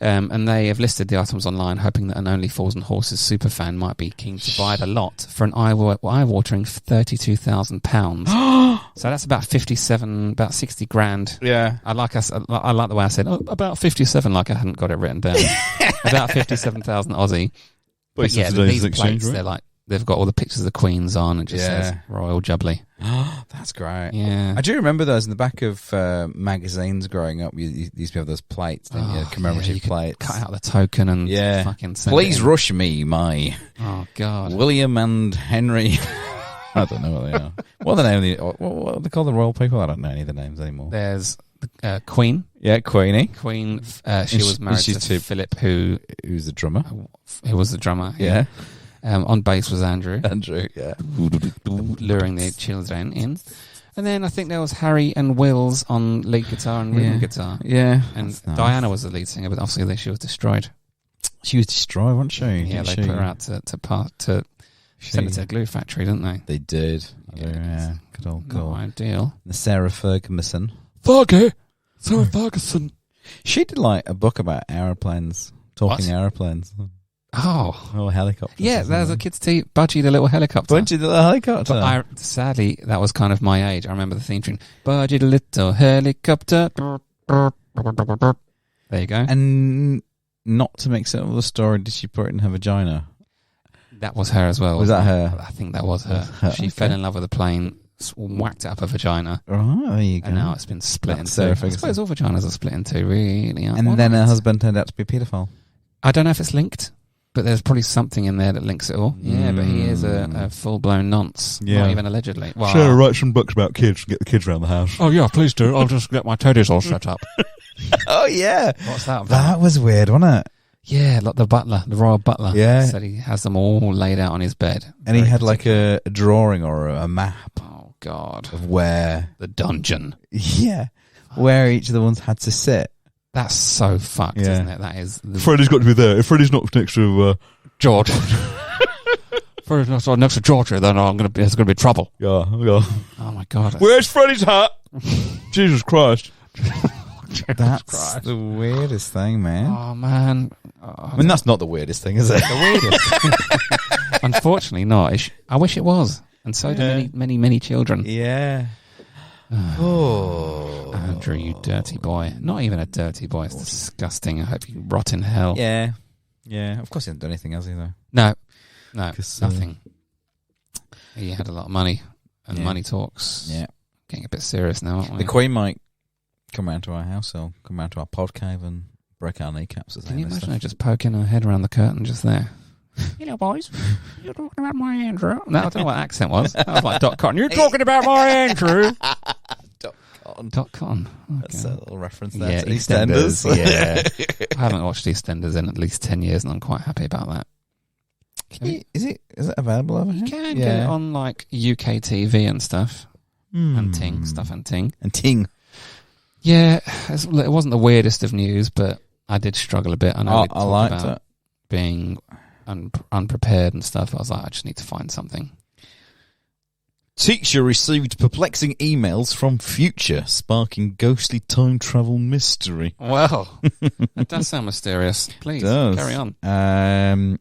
and they have listed the items online, hoping that an Only Fools and Horses superfan might be keen to buy the lot for an eye-watering £32,000. So that's about 60 grand. Yeah, I like the way I said about 57, like I hadn't got it written down. About 57,000 Aussie. But yeah, these plates, right? They're like, they've got all the pictures of the Queens on, and just says Royal Jubilee. That's great. Yeah, I do remember those in the back of magazines growing up. You used to have those plates, commemorative plates. Cut out the token and fucking send Please rush me, my God, William and Henry. I don't know what they are. What are the name? What are they called? The royal people? I don't know any of the names anymore. There's Queen. Yeah, Queenie. Queen. She was married to Philip, who's the drummer. Who was the drummer? Yeah. On bass was Andrew. Yeah. Luring the children in. And then I think there was Harry and Wills on lead guitar and rhythm guitar. Yeah. And Diana was the lead singer, but obviously she was destroyed. She was destroyed, wasn't she? Yeah, they put her out to send it to a glue factory, didn't they? They did. Yeah. Good old girl. Not ideal. The Sarah Ferguson. Sarah Ferguson. She did like a book about aeroplanes, talking aeroplanes. Oh, helicopters. Yeah, there's a kid's tea. Budgie the little helicopter. Budgie the little helicopter. But sadly, that was kind of my age. I remember the theme tune. Budgie the little helicopter. There you go. And not to mix it up with the story, did she put it in her vagina? That was her as well. Was that her? I think that was her. She fell in love with a plane, whacked it up her vagina. Oh, there you go. And now it's been split in two. I suppose all vaginas are split in two, really. And then her husband turned out to be a paedophile. I don't know if it's linked. But there's probably something in there that links it all. Yeah, but he is a full-blown nonce. Yeah. Not even allegedly. Well, Sarah, write some books about kids and get the kids around the house. Oh, yeah, please do. I'll just get my teddies all set up. Oh, yeah. What's that about? That was weird, wasn't it? Yeah, like the butler, the royal butler. Yeah. Said he has them all laid out on his bed. And he had like a drawing or a map. Oh, God. Of where... The dungeon. Yeah. Where each of the ones had to sit. That's so fucked, isn't it? That is... Freddie's got to be there. If Freddie's not next to... George. Freddie's not next to George, then there's going to be trouble. Yeah. Oh, my God. Where's Freddie's hat? Jesus Christ. That's the weirdest thing, man. Oh, man. I mean, that's not the weirdest thing, is it? The weirdest. Unfortunately not. I wish it was. And so do many children. Yeah. Oh. Andrew, you dirty boy. Not even a dirty boy. It's disgusting. I hope you rot in hell. Yeah. Yeah. Of course he hasn't done anything, has he, though? No, nothing. He had a lot of money, and money talks. Yeah. Getting a bit serious now, aren't we? The Queen might come round to our house, or come round to our pod cave and break our kneecaps. Can you imagine her just poking her head around the curtain just there? Hello, boys. You're talking about my Andrew. No, I don't know what accent was. That was like Dot Cotton. You're talking about my Andrew. Dot Cotton. Okay. That's a little reference there. Yeah, to EastEnders. Yeah. I haven't watched EastEnders in at least 10 years, and I'm quite happy about that. Is it available over here? You can get it on like UK TV and stuff. And Ting. Stuff and Ting. And Ting. Yeah, it wasn't the weirdest of news, but I did struggle a bit. I know I liked it. Being unprepared and stuff. I was like, I just need to find something. Teacher received perplexing emails from future, sparking ghostly time travel mystery. Well, that does sound mysterious. Please, carry on. I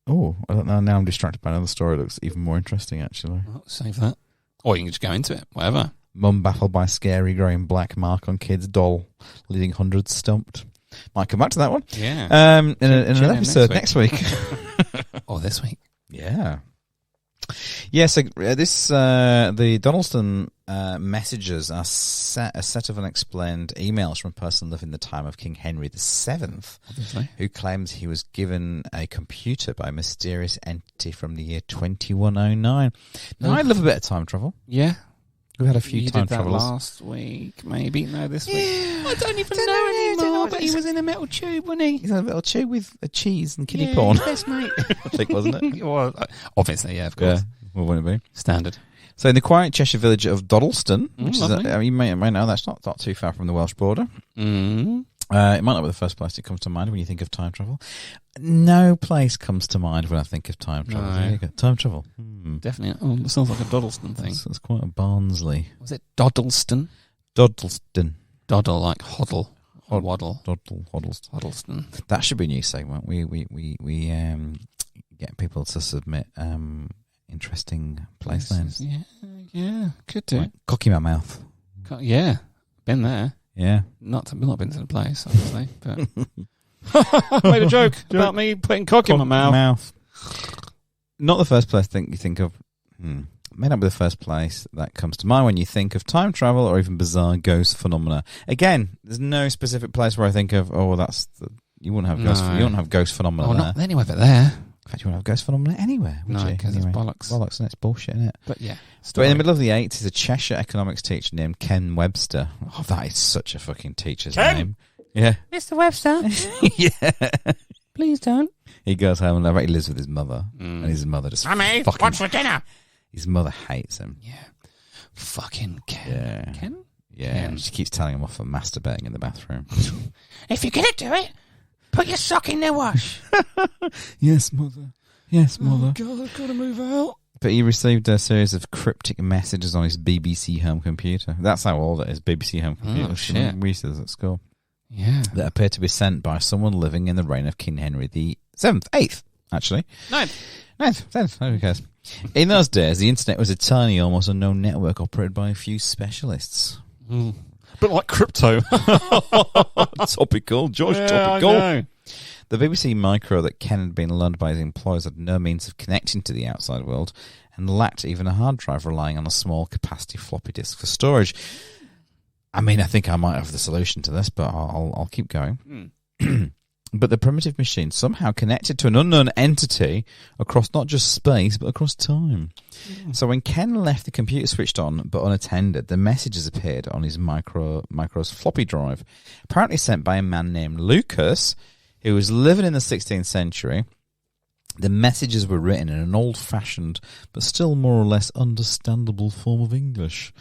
don't know. Now I'm distracted by another story that looks even more interesting, actually. Well, save that. Or you can just go into it, whatever. Mum baffled by scary growing black mark on kid's doll, leaving hundreds stumped. Might come back to that one. Yeah. In an episode next week. Or this week. Yeah. Yeah, so the Donaldson messages are a set of unexplained emails from a person living in the time of King Henry VII, obviously, who claims he was given a computer by a mysterious entity from the year 2109. Now, I love a bit of time travel. Yeah. We've had a few time travelers. Last week, maybe. No, this week. Yeah, I don't even know anymore, but he was in a metal tube, wasn't he? He's in a metal tube with a cheese and kiddie porn. Yes, mate. I think, wasn't it? Well, obviously, yeah, of course. Yeah. Well, wouldn't it be? Standard. So in the quiet Cheshire village of Doddleston, which is you may know that's not too far from the Welsh border. Mm. It might not be the first place that comes to mind when you think of time travel. No place comes to mind when I think of time travel. No. There you go. Time travel. Definitely. Oh, it sounds like a Doddleston thing. That's quite a Barnsley. Was it Doddleston? Doddleston. Doddle, like hoddle. Waddle. Hoddleston. That should be a new segment. We get people to submit interesting place names. Yeah, could do. Like, cocky my mouth. Yeah, been there. Yeah. Not been to the place, obviously, but made a joke about me putting cock in my mouth. Not the first place you think of. May not be the first place that comes to mind when you think of time travel or even bizarre ghost phenomena. Again, there's no specific place where I think of. You wouldn't have ghost. You wouldn't have ghost phenomena. Oh, not anywhere but there. In fact, you wouldn't have ghost phenomena anywhere. Would no, you? because it's bollocks. Bollocks, and it's bullshit, isn't it? But yeah. But in the middle of the 80s, a Cheshire economics teacher named Ken Webster. Oh, that is such a fucking teacher's name. Yeah. Mr. Webster. Yeah. Please don't. He goes home and I bet he lives with his mother. And his mother just Mummy, what's for dinner? His mother hates him. Yeah. Fucking Ken. Yeah. Ken? Yeah. Ken. She keeps telling him off for masturbating in the bathroom. If you're going to do it, put your sock in the wash. Yes, mother. Yes, mother. Oh, God, I've got to move out. But he received a series of cryptic messages on his BBC home computer. That's how old it is, BBC home computer. Oh, shit. We used to this at school. Yeah. That appear to be sent by someone living in the reign of King Henry the 7th, 8th, actually. 9th, 10th, who cares? In those days, the internet was a tiny, almost unknown network operated by a few specialists. A bit like crypto. Topical, George, topical. The BBC Micro that Ken had been loaned by his employers had no means of connecting to the outside world and lacked even a hard drive, relying on a small capacity floppy disk for storage. I mean, I think I might have the solution to this, but I'll keep going. but the primitive machine somehow connected to an unknown entity across not just space, but across time. So when Ken left the computer switched on but unattended, the messages appeared on his micro's floppy drive, apparently sent by a man named Lucas, who was living in the 16th century. The messages were written in an old-fashioned but still more or less understandable form of English.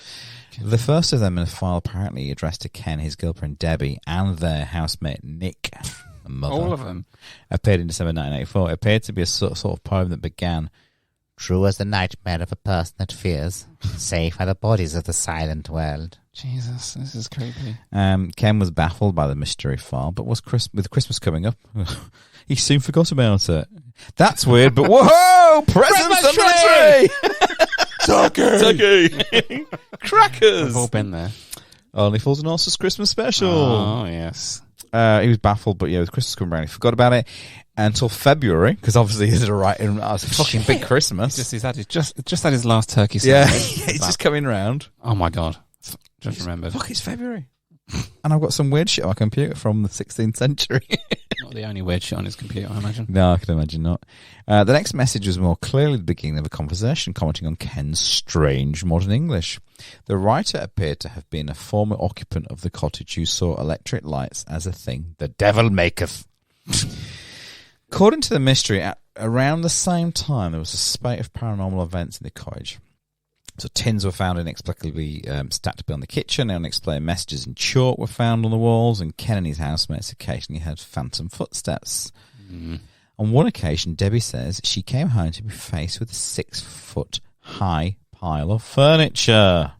The first of them in a file apparently addressed to Ken, his girlfriend Debbie, and their housemate Nick. Mother, all of them. Appeared in December 1984. It appeared to be a sort of poem that began, "True as the nightmare of a person that fears, safe are the bodies of the silent world." Jesus, this is creepy. Ken was baffled by the mystery file, but with Christmas coming up, he soon forgot about it. That's weird, but whoa! Presents under the tree! Turkey! Crackers! We've all been there. Only Fools and Horses Christmas special. Oh, yes. He was baffled, but with Christmas coming around, he forgot about it until February, because obviously it's a fucking big Christmas. He's just had his last turkey Yeah, sandwich. it's just coming round. Oh my God. Just remembered. Fuck, it's February. And I've got some weird shit on my computer from the 16th century. Not the only weird shit on his computer, I imagine. No, I can imagine not. The next message was more clearly the beginning of a conversation, commenting on Ken's strange modern English. The writer appeared to have been a former occupant of the cottage who saw electric lights as a thing the devil maketh. According to the mystery, at around the same time, there was a spate of paranormal events in the cottage. So tins were found inexplicably stacked beyond the kitchen, and unexplained messages in chalk were found on the walls, and Ken and his housemates occasionally heard phantom footsteps. On one occasion, Debbie says she came home to be faced with a 6-foot-high pile of furniture.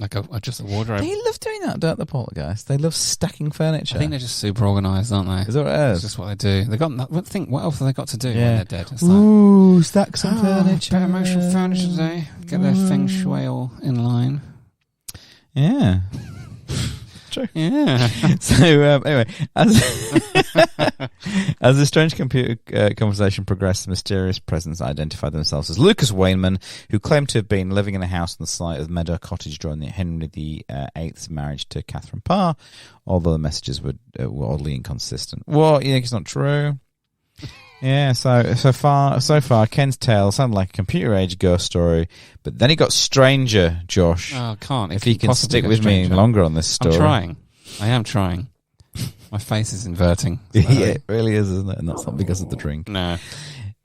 Like just a wardrobe. They love doing that, don't they, Poltergeist? They love stacking furniture. I think they're just super organised, aren't they? Is that what it is? It's just what they do. They got. What else have they got to do when they're dead? It's Ooh, stack some furniture. Bit of emotional furniture today. Get their feng shui all in line. Yeah. True. Yeah. So anyway, as the strange computer conversation progressed, the mysterious presence identified themselves as Lucas Wayneman, who claimed to have been living in a house on the site of Meadow Cottage during the Henry VIII's marriage to Catherine Parr, although the messages were oddly inconsistent. Well, you think it's not true? Yeah, so far, Ken's tale sounded like a computer-age ghost story, but then it got stranger, Josh. Oh, can't. If you can stick with me longer on this story. I'm trying. I am trying. My face is inverting. Yeah, it really is, isn't it? And that's not because of the drink. No.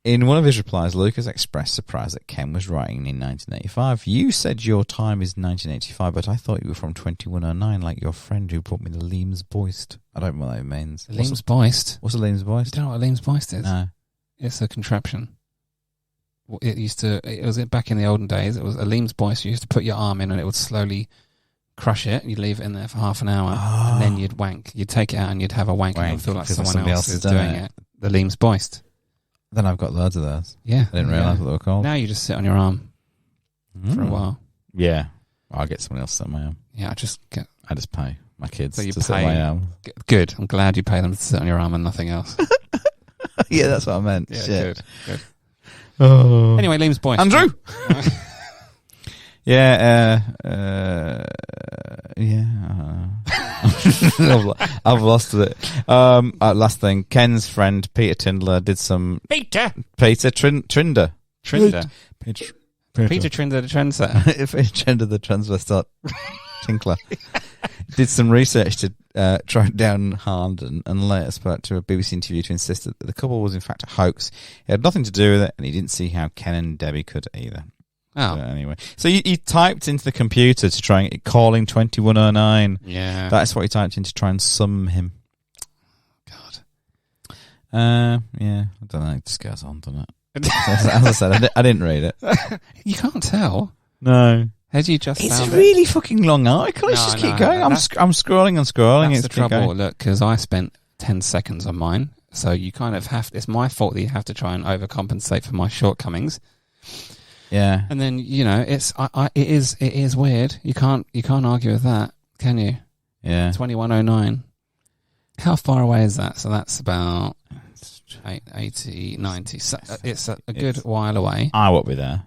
In one of his replies, Lucas expressed surprise that Ken was writing in 1985. You said your time is 1985, but I thought you were from 2109, like your friend who brought me the Leams Boist. I don't know what that means. The Leams Boist? What's a Leams Boist? You don't know what a Leams Boist is? No. It's a contraption. It was back in the olden days. It was a Leams Boist. You used to put your arm in and it would slowly crush it. You'd leave it in there for half an hour and then you'd wank. You'd take it out and you'd have a wank and it would feel like someone else is doing it. The Leams Boist. Then I've got loads of those. Yeah. I didn't realise what they were called. Now you just sit on your arm for a while. Yeah. I'll get someone else to sit on my arm. Yeah, I just pay my kids so you to sit on my arm. Good. I'm glad you pay them to sit on your arm and nothing else. Yeah, that's what I meant. Yeah, shit. Good. Oh. Anyway, Liam's boy. Andrew! Yeah, I've lost it. Last thing, Ken's friend Peter Tindler did some... Peter Trinder. Trinder. Peter Trinder, the trendsetter. Trinder, the transvestite tinkler. Did some research to track down Harden and later spoke to a BBC interview to insist that the couple was in fact a hoax. It had nothing to do with it, and he didn't see how Ken and Debbie could either. Oh. But anyway. So you typed into the computer to try and calling 2109. Yeah. That's what he typed in to try and summon him. God. Yeah. I don't know. It just goes on, doesn't it? As I said, I didn't read it. You can't tell. No. Had you just It's found a really fucking long article. Let's just keep going. I'm scrolling and scrolling. That's the trouble. Look, because I spent 10 seconds on mine. So you kind of have... It's my fault that you have to try and overcompensate for my shortcomings. Yeah. And then, you know, it is weird. You can't argue with that, can you? Yeah. 2109. How far away is that? So that's about 80, 90. So it's a good while away. I won't be there.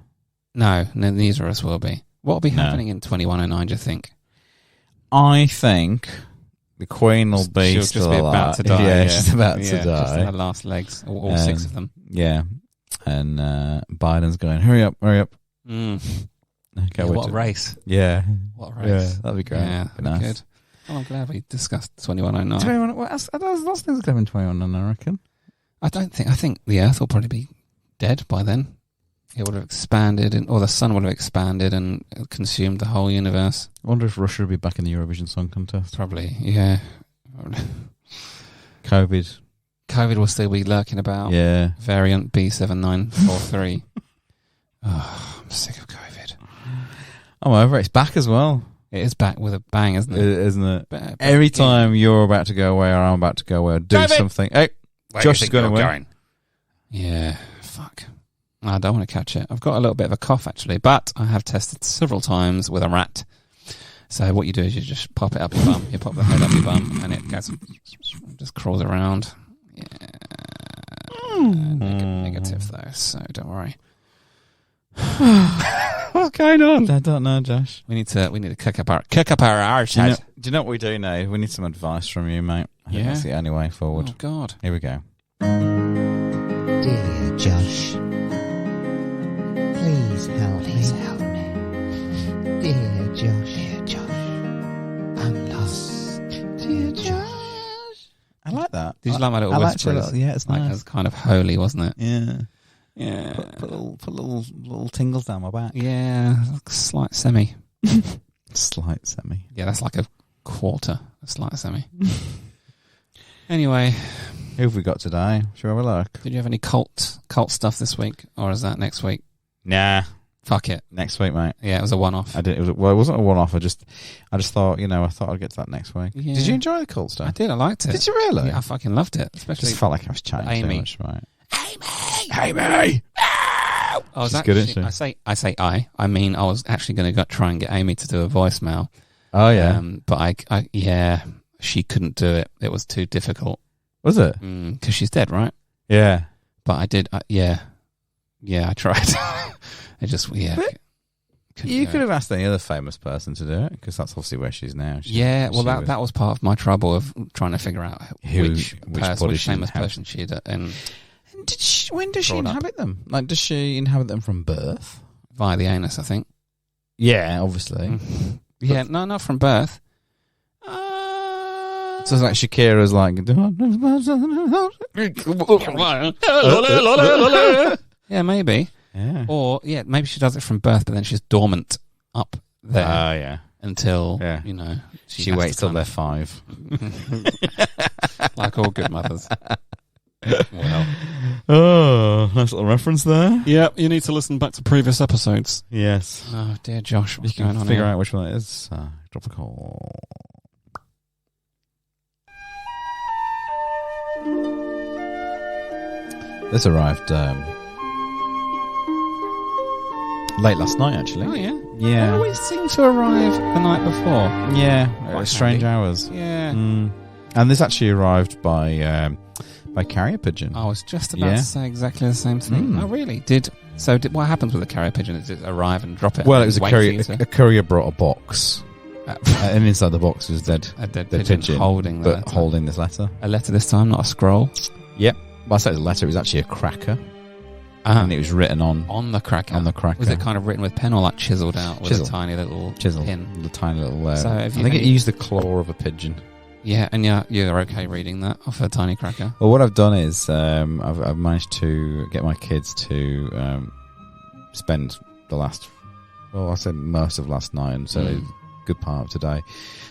No, neither of us will be. What will be happening in 2109, do you think? I think the Queen will be She'll still just be alive. about to die. Yeah, she's about to Just die. in her last legs, all 6 of them. Yeah. And Biden's going, hurry up. Okay, what a race. Yeah. What a race. Yeah, that'd be great. Yeah, Be that'd be nice. good. Well, I'm glad we discussed 2109. 21, well, there's lots of things going in 21, I reckon. I think the Earth will probably be dead by then. It would have expanded, or the sun would have expanded and consumed the whole universe. I wonder if Russia will be back in the Eurovision Song Contest. Probably, yeah. COVID will still be lurking about. Yeah. Variant B7943. Oh, I'm sick of COVID. I'm over it. It's back as well. It is back with a bang, isn't it? Isn't it? But Every time you're about to go away or I'm about to go away or do something. Hey, Josh is going away. Yeah, fuck. I don't want to catch it. I've got a little bit of a cough, actually, but I have tested several times with a rat. So what you do is you just pop it up your bum. You pop the head up your bum and it goes, just crawls around. Yeah. Negative, though, so don't worry. What's going on? I don't know, Josh. We need to kick up our arse. Do you know what we do now? We need some advice from you, mate. I think that's the only way forward. Oh, God. Here we go. Dear Josh, please help me. Dear Josh, I'm lost. Dear Josh. I like that. Did you like my little whispers? Yeah, it's like, nice. it was kind of holy, wasn't it? Yeah. Yeah. Put little tingles down my back. Yeah, slight semi. Slight semi. Yeah, that's like a quarter, a slight semi. Anyway. Who have we got today? Shall we have a look? Did you have any cult stuff this week? Or is that next week? Nah. Fuck it. Next week, mate. Yeah, it was a one-off. I did. It wasn't a one-off. I just thought, I thought I'd get to that next week. Yeah. Did you enjoy the cult stuff? I did. I liked it. Did you really? Yeah, I fucking loved it. Especially. Just felt like I was chatting Amy. too much, mate. Amy! I was She's actually, good, isn't she? I say I mean I was actually going to try and get Amy to do a voicemail. Oh yeah. But I she couldn't do it. It was too difficult. Was it? Because she's dead, right? Yeah. But I did. I tried. It just You could have asked any other famous person to do it because that's obviously where she's now. That was part of my trouble of trying to figure out which famous person she'd and when does she inhabit them? Like, does she inhabit them from birth? Via the anus, I think. Yeah, obviously. Yeah, no, not from birth. So it's like Shakira's like. Yeah, maybe. Yeah. Or maybe she does it from birth, but then she's dormant up there. Oh yeah. Until she waits till they're 5. Like all good mothers. Well. Oh, nice little reference there. Yeah, you need to listen back to previous episodes. Yes. Oh, dear Josh, what's You going can on figure here? out which one it is. Drop a call. This arrived late last night, actually. Oh, yeah? Yeah. They always seem to arrive the night before. Yeah, Quite strange handy. hours. Yeah. And this actually arrived by carrier pigeon. I was just about to say exactly the same thing. Oh, really? What happens with a carrier pigeon? Does it arrive and drop it? Well, it was and a wait courier. for you to- A courier brought a box, and inside the box was a dead pigeon holding the letter. holding this letter. A letter this time, not a scroll. Yep. Well, I said it was a letter. It was actually a cracker, and it was written on the cracker. On the cracker. Was it kind of written with pen or like chiseled out with a tiny little pin? The tiny little. So I think it used the claw of a pigeon. Yeah, and you're okay reading that off a tiny cracker. Well, what I've done is I've managed to get my kids to spend the last, I said most of last night, and so a good part of today,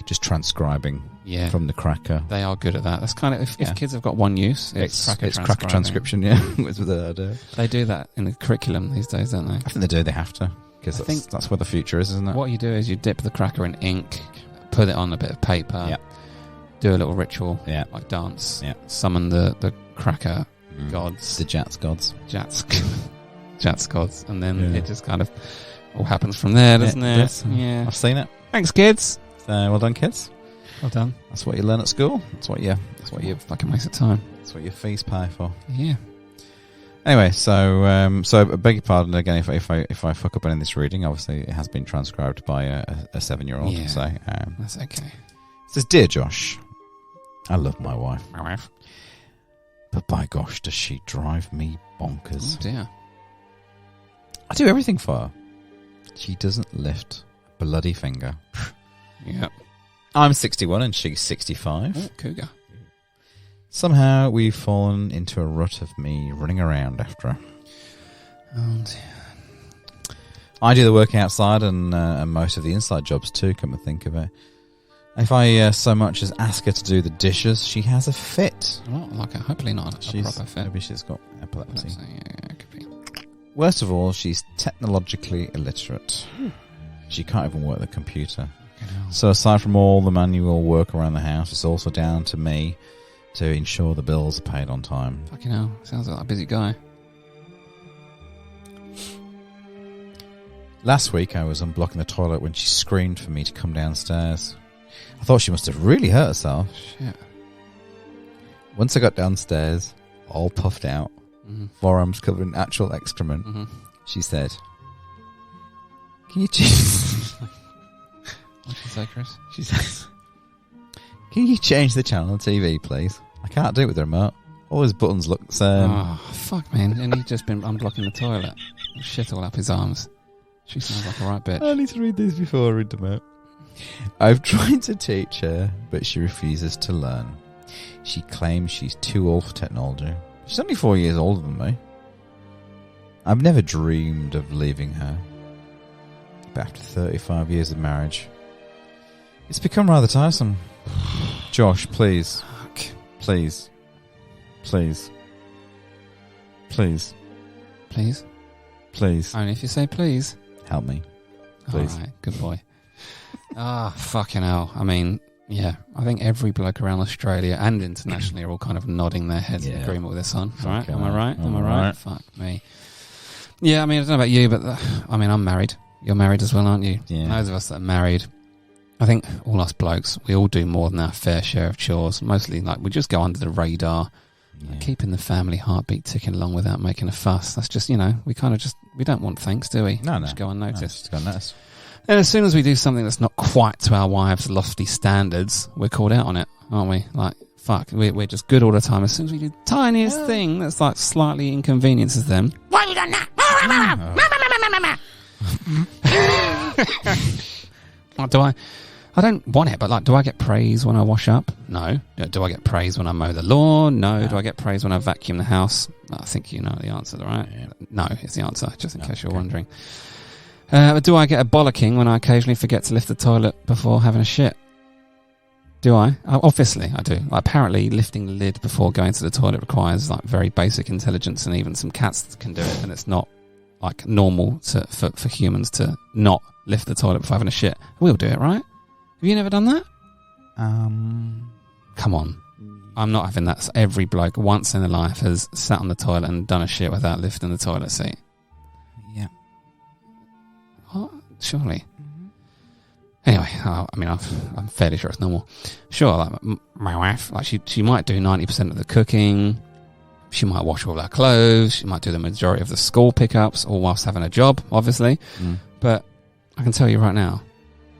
just transcribing from the cracker. They are good at that. That's kind of if kids have got one use, it's cracker transcription. Yeah, was the idea. They do that in the curriculum these days, don't they? I think they do. They have to because that's where the future is, isn't it? What you do is you dip the cracker in ink, put it on a bit of paper. Yeah. Do a little ritual, like dance, summon the cracker gods. The Jats gods. Jats gods. And then it just kind of all happens from there, doesn't it? Yeah. I've seen it. Thanks, kids. Well done, kids. Well done. That's what you learn at school. That's what you fucking waste of time. That's what your fees pay for. Yeah. Anyway, so I beg your pardon again if I fuck up in this reading. Obviously, it has been transcribed by a 7-year-old. Yeah. So that's okay. It says, "Dear Josh, I love my wife. My wife. But by gosh, does she drive me bonkers. Oh, dear. I do everything for her. She doesn't lift a bloody finger. Yep. I'm 61 and she's 65. Oh, cougar. Somehow we've fallen into a rut of me running around after her. Oh, dear. I do the work outside and most of the inside jobs too, come to think of it. If I so much as ask her to do the dishes, she has a fit. Well, like hopefully not a proper fit. Maybe she's got epilepsy. Yeah, it could be. Worst of all, she's technologically illiterate. She can't even work the computer. So aside from all the manual work around the house, it's also down to me to ensure the bills are paid on time. Fucking hell. Sounds like a busy guy. Last week I was unblocking the toilet when she screamed for me to come downstairs. I thought she must have really hurt herself. Shit. Once I got downstairs, all puffed out, forearms covered in actual excrement, she said, "Can you change..." What did you say, Chris? She says, "Can you change the channel on TV, please? I can't do it with the remote. All his buttons look the same." Oh, fuck, man. And he's just been unblocking the toilet. Shit all up his arms. She sounds like a right bitch. I need to read these before I read them out. I've tried to teach her, but she refuses to learn. She claims she's too old for technology. She's only 4 years older than me. I've never dreamed of leaving her. But after 35 years of marriage, it's become rather tiresome. Josh, please. Fuck. Please. Please. Please. Please? Please. Only if you say please. Help me. Please. Alright, good boy. Fucking hell. I mean, yeah, I think every bloke around Australia and internationally are all kind of nodding their heads in agreement with this one. Right? Am I right? Am I right? Fuck me. Yeah, I mean, I don't know about you, but I mean, I'm married. You're married as well, aren't you? Yeah. Those of us that are married, I think all us blokes, we all do more than our fair share of chores. Mostly, like, we just go under the radar, keeping the family heartbeat ticking along without making a fuss. That's just, we kind of we don't want thanks, do we? No. Just go unnoticed. No, just go unnoticed. And as soon as we do something that's not quite to our wives' lofty standards, we're called out on it, aren't we? Like, fuck, we're just good all the time. As soon as we do the tiniest thing that's like slightly inconveniences them. Why have you done that? I don't want it, but like, do I get praise when I wash up? No. Do I get praise when I mow the lawn? No. Do I get praise when I vacuum the house? I think you know the answer, right? Yeah. No, is the answer, just in case you're wondering. Do I get a bollocking when I occasionally forget to lift the toilet before having a shit? Do I? Obviously, I do. Apparently, lifting the lid before going to the toilet requires like very basic intelligence, and even some cats can do it, and it's not like normal for humans to not lift the toilet before having a shit. We'll do it, right? Have you never done that? Come on. I'm not having that. Every bloke once in their life has sat on the toilet and done a shit without lifting the toilet seat. Yeah. What? Surely. Anyway, I mean, I'm fairly sure it's normal. Sure, like my wife, like she might do 90% of the cooking. She might wash all her clothes. She might do the majority of the school pickups, all whilst having a job, obviously. But I can tell you right now,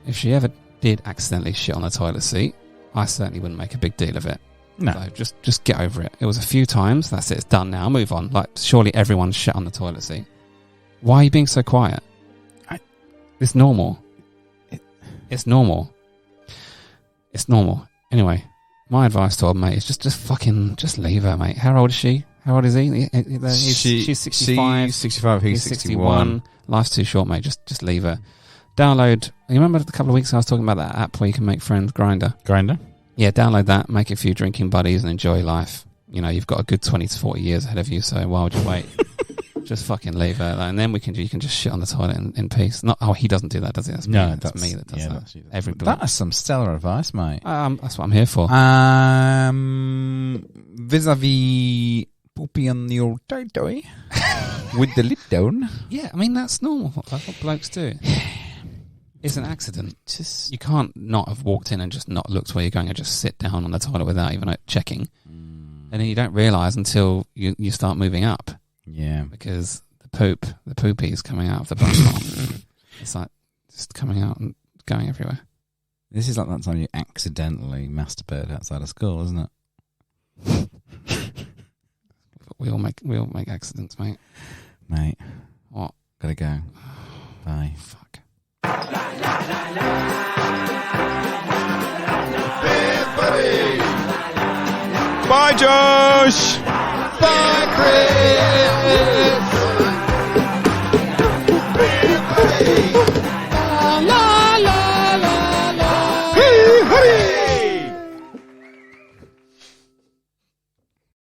if she ever did accidentally shit on the toilet seat, I certainly wouldn't make a big deal of it. No. So just get over it. It was a few times. That's it. It's done now. Move on. Like, surely everyone's shit on the toilet seat. Why are you being so quiet? It's normal. It's normal. It's normal. Anyway, my advice to old mate is just leave her, mate. How old is she? How old is he? She's 65. 65. He's 61. Life's too short, mate. Just leave her. Download. You remember a couple of weeks ago I was talking about that app where you can make friends, Grindr? Yeah, download that. Make a few drinking buddies and enjoy life. You've got a good 20 to 40 years ahead of you, so why would you wait? Just fucking leave her, and then you can just shit on the toilet in peace. He doesn't do that, does he? That's me. That's me that does that. Every bloke. That's some stellar advice, mate. That's what I'm here for. Vis-a-vis poopy on the old toy with the lid down. Yeah, I mean that's normal. That's what blokes do. It's an accident. You can't not have walked in and just not looked where you're going and just sit down on the toilet without even checking. And then you don't realise until you start moving up. Yeah. Because the poopy is coming out of the bum hole. It's like just coming out and going everywhere. This is like that time you accidentally masturbated outside of school, isn't it? We all make accidents, mate. Mate. What? Gotta go. Bye. Fuck. Bye, Josh! Bye, Chris.